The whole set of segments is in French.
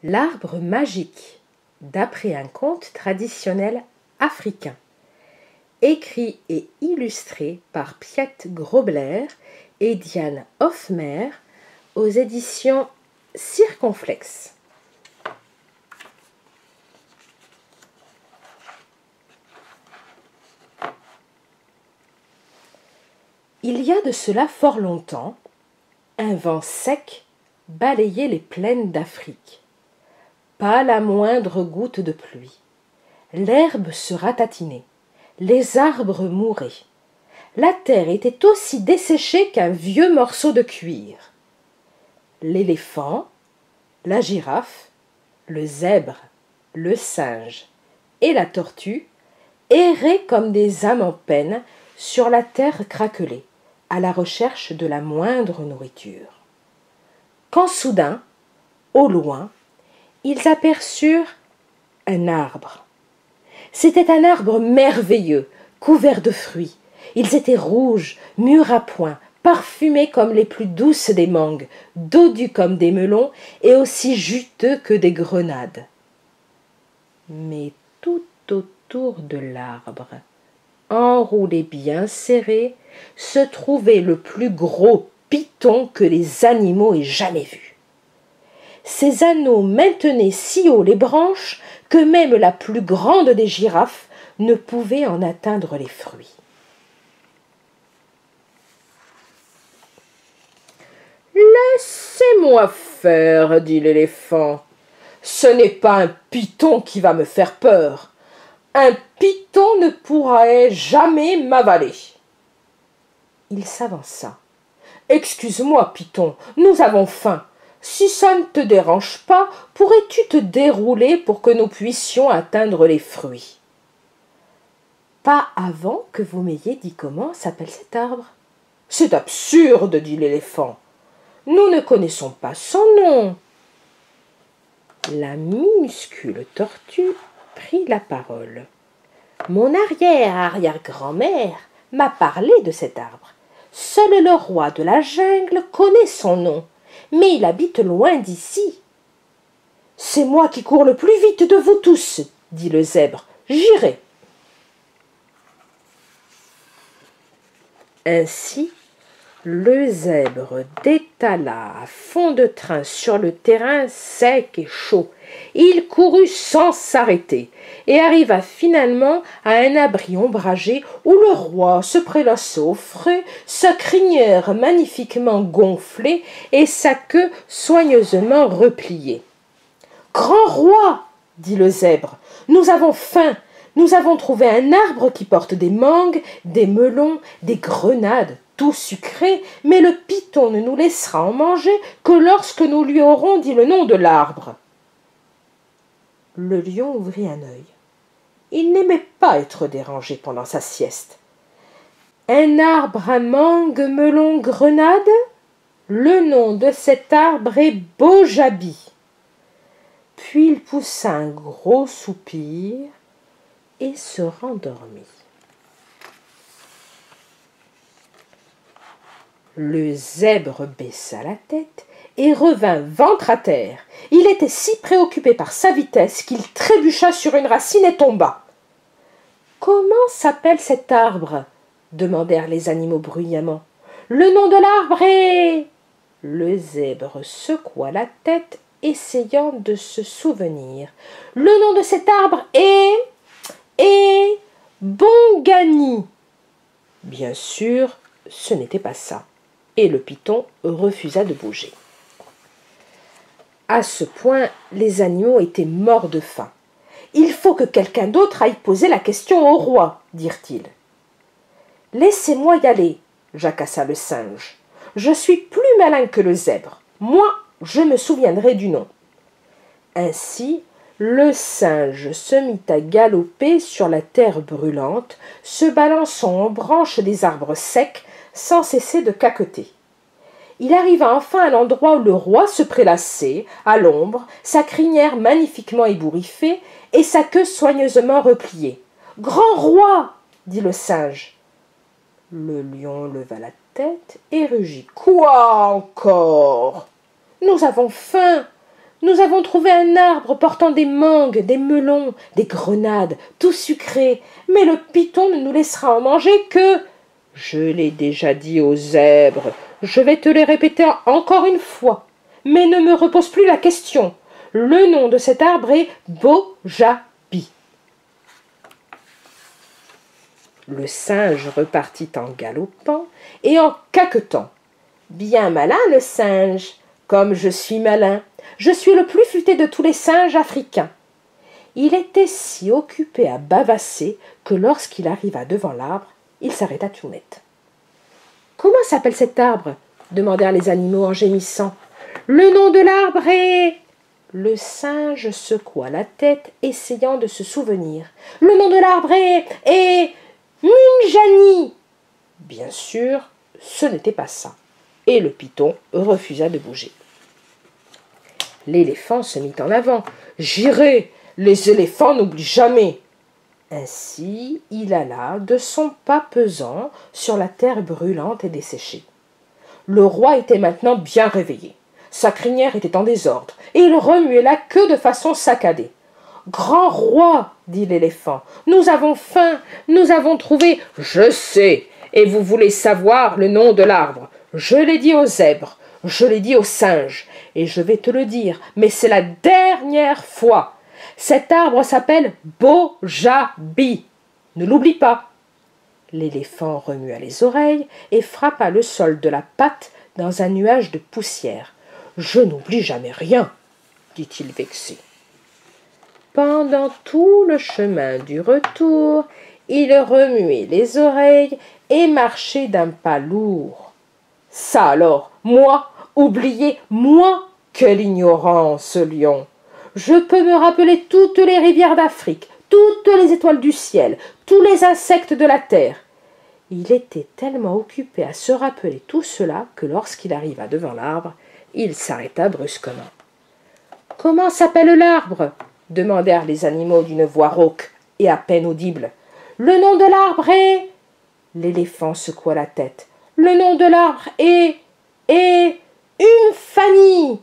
L'arbre magique, d'après un conte traditionnel africain, écrit et illustré par Piet Grobler et Diane Hoffmer aux éditions Circonflexe. Il y a de cela fort longtemps, un vent sec balayait les plaines d'Afrique. Pas la moindre goutte de pluie. L'herbe se ratatinait, les arbres mouraient. La terre était aussi desséchée qu'un vieux morceau de cuir. L'éléphant, la girafe, le zèbre, le singe et la tortue erraient comme des âmes en peine sur la terre craquelée, à la recherche de la moindre nourriture. Quand soudain, au loin, ils aperçurent un arbre. C'était un arbre merveilleux, couvert de fruits. Ils étaient rouges, mûrs à point, parfumés comme les plus douces des mangues, dodus comme des melons et aussi juteux que des grenades. Mais tout autour de l'arbre, enroulé bien serré, se trouvait le plus gros python que les animaux aient jamais vu. Ses anneaux maintenaient si haut les branches que même la plus grande des girafes ne pouvait en atteindre les fruits. « Laissez-moi faire, dit l'éléphant. Ce n'est pas un python qui va me faire peur. Un python ne pourrait jamais m'avaler. » Il s'avança. « Excuse-moi, python, nous avons faim. Si ça ne te dérange pas, pourrais-tu te dérouler pour que nous puissions atteindre les fruits ?»« Pas avant que vous m'ayez dit comment s'appelle cet arbre. »« C'est absurde, dit l'éléphant. Nous ne connaissons pas son nom. » La minuscule tortue prit la parole. « Mon arrière-arrière-grand-mère m'a parlé de cet arbre. Seul le roi de la jungle connaît son nom, mais il habite loin d'ici. »« C'est moi qui cours le plus vite de vous tous, dit le zèbre. J'irai. » Ainsi, le zèbre détala à fond de train sur le terrain sec et chaud. Il courut sans s'arrêter et arriva finalement à un abri ombragé où le roi se prélassait au frais, sa crinière magnifiquement gonflée et sa queue soigneusement repliée. « Grand roi, dit le zèbre, nous avons faim. Nous avons trouvé un arbre qui porte des mangues, des melons, des grenades, tout sucré, mais le python ne nous laissera en manger que lorsque nous lui aurons dit le nom de l'arbre. » Le lion ouvrit un œil. Il n'aimait pas être dérangé pendant sa sieste. « Un arbre à mangue, melon, grenade ? Le nom de cet arbre est Bojabi. » Puis il poussa un gros soupir et se rendormit. Le zèbre baissa la tête et revint ventre à terre. Il était si préoccupé par sa vitesse qu'il trébucha sur une racine et tomba. « Comment s'appelle cet arbre ?» demandèrent les animaux bruyamment. « Le nom de l'arbre est... » Le zèbre secoua la tête, essayant de se souvenir. « Le nom de cet arbre est... Bongani. » Bien sûr, ce n'était pas ça, et le python refusa de bouger. À ce point, les animaux étaient morts de faim. « Il faut que quelqu'un d'autre aille poser la question au roi, dirent-ils. »« Laissez-moi y aller, jacassa le singe. Je suis plus malin que le zèbre. Moi, je me souviendrai du nom. » Ainsi, le singe se mit à galoper sur la terre brûlante, se balançant en branches des arbres secs sans cesser de caqueter. Il arriva enfin à l'endroit où le roi se prélassait, à l'ombre, sa crinière magnifiquement ébouriffée et sa queue soigneusement repliée. « Grand roi !» dit le singe. Le lion leva la tête et rugit. « Quoi encore ? Nous avons faim. Nous avons trouvé un arbre portant des mangues, des melons, des grenades, tout sucré, mais le python ne nous laissera en manger que... Je l'ai déjà dit aux zèbres, je vais te les répéter encore une fois, mais ne me repose plus la question. Le nom de cet arbre est Bojabi. Le singe repartit en galopant et en caquetant. Bien malin le singe, comme je suis malin. Je suis le plus futé de tous les singes africains. Il était si occupé à bavasser que lorsqu'il arriva devant l'arbre, il s'arrêta tout net. « Comment s'appelle cet arbre ?» demandèrent les animaux en gémissant. « Le nom de l'arbre est... » Le singe secoua la tête, essayant de se souvenir. « Le nom de l'arbre est... Munjani !» Bien sûr, ce n'était pas ça, et le python refusa de bouger. L'éléphant se mit en avant. « J'irai, les éléphants n'oublient jamais !» Ainsi, il alla de son pas pesant sur la terre brûlante et desséchée. Le roi était maintenant bien réveillé. Sa crinière était en désordre, et il remuait la queue de façon saccadée. « Grand roi, dit l'éléphant, nous avons faim, nous avons trouvé... »« Je sais, et vous voulez savoir le nom de l'arbre. Je l'ai dit aux zèbres, je l'ai dit aux singes, et je vais te le dire, mais c'est la dernière fois. Cet arbre s'appelle Bojabi. Ne l'oublie pas. » L'éléphant remua les oreilles et frappa le sol de la patte dans un nuage de poussière. « Je n'oublie jamais rien, dit-il vexé. Pendant tout le chemin du retour, il remuait les oreilles et marchait d'un pas lourd. « Ça alors, moi, oublier, moi, quelle ignorance, ce lion! Je peux me rappeler toutes les rivières d'Afrique, toutes les étoiles du ciel, tous les insectes de la terre. » Il était tellement occupé à se rappeler tout cela que lorsqu'il arriva devant l'arbre, il s'arrêta brusquement. « Comment s'appelle l'arbre ?» demandèrent les animaux d'une voix rauque et à peine audible. « Le nom de l'arbre est... » L'éléphant secoua la tête. « Le nom de l'arbre est... une famille !»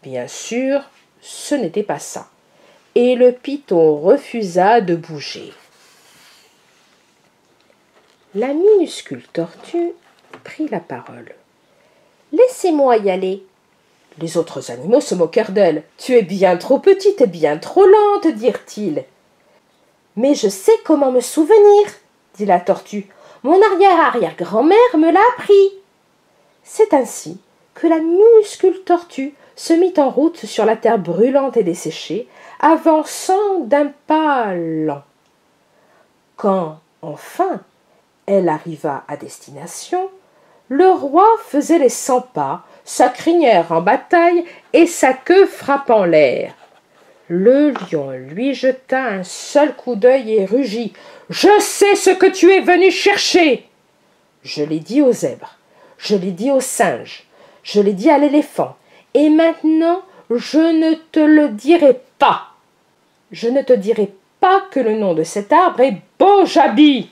Bien sûr, ce n'était pas ça, et le python refusa de bouger. La minuscule tortue prit la parole. « Laissez-moi y aller. » Les autres animaux se moquèrent d'elle. « Tu es bien trop petite et bien trop lente, dirent-ils. »« Mais je sais comment me souvenir, dit la tortue. Mon arrière-arrière-grand-mère me l'a appris. » C'est ainsi que la minuscule tortue se mit en route sur la terre brûlante et desséchée, avançant d'un pas lent. Quand, enfin, elle arriva à destination, le roi faisait les 100 pas, sa crinière en bataille et sa queue frappant l'air. Le lion lui jeta un seul coup d'œil et rugit. « Je sais ce que tu es venu chercher !» Je l'ai dit aux zèbres, je l'ai dit aux singes, je l'ai dit à l'éléphant, et maintenant je ne te le dirai pas. Je ne te dirai pas que le nom de cet arbre est Bojabi.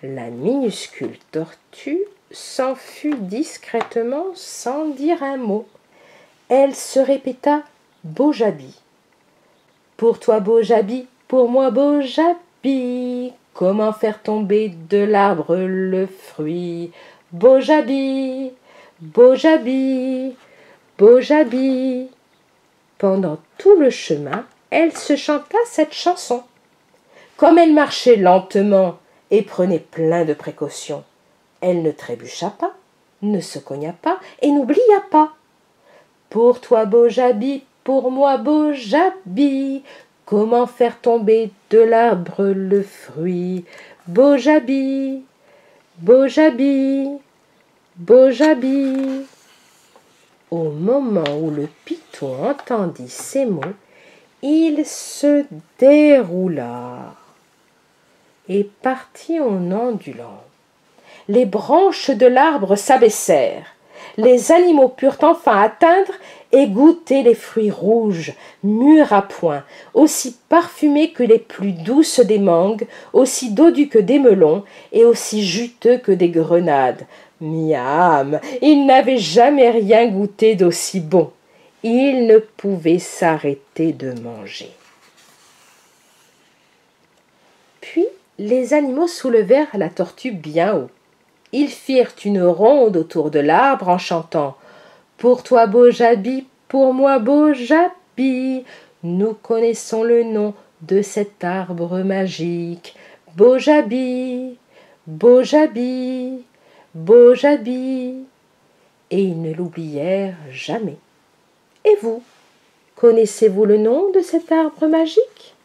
La minuscule tortue s'enfuit discrètement sans dire un mot. Elle se répéta Bojabi. Pour toi Bojabi, pour moi Bojabi, comment faire tomber de l'arbre le fruit? Bojabi, Bojabi, Bojabi. Pendant tout le chemin, elle se chanta cette chanson. Comme elle marchait lentement et prenait plein de précautions, elle ne trébucha pas, ne se cogna pas et n'oublia pas. Pour toi Bojabi, pour moi Bojabi, comment faire tomber de l'arbre le fruit? Bojabi, Bojabi, Bojabi. Au moment où le python entendit ces mots, il se déroula et partit en ondulant. Les branches de l'arbre s'abaissèrent, Les animaux purent enfin atteindre et goûter les fruits rouges, mûrs à point, aussi parfumés que les plus douces des mangues, aussi dodus que des melons, et aussi juteux que des grenades. Miam! Ils n'avaient jamais rien goûté d'aussi bon. Ils ne pouvaient s'arrêter de manger. Puis les animaux soulevèrent la tortue bien haut. Ils firent une ronde autour de l'arbre en chantant « Pour toi, beau Jabi, pour moi, beau Jabi, nous connaissons le nom de cet arbre magique. Beau Jabi, beau Jabi, beau Jabi. » Et ils ne l'oublièrent jamais. Et vous, connaissez-vous le nom de cet arbre magique ?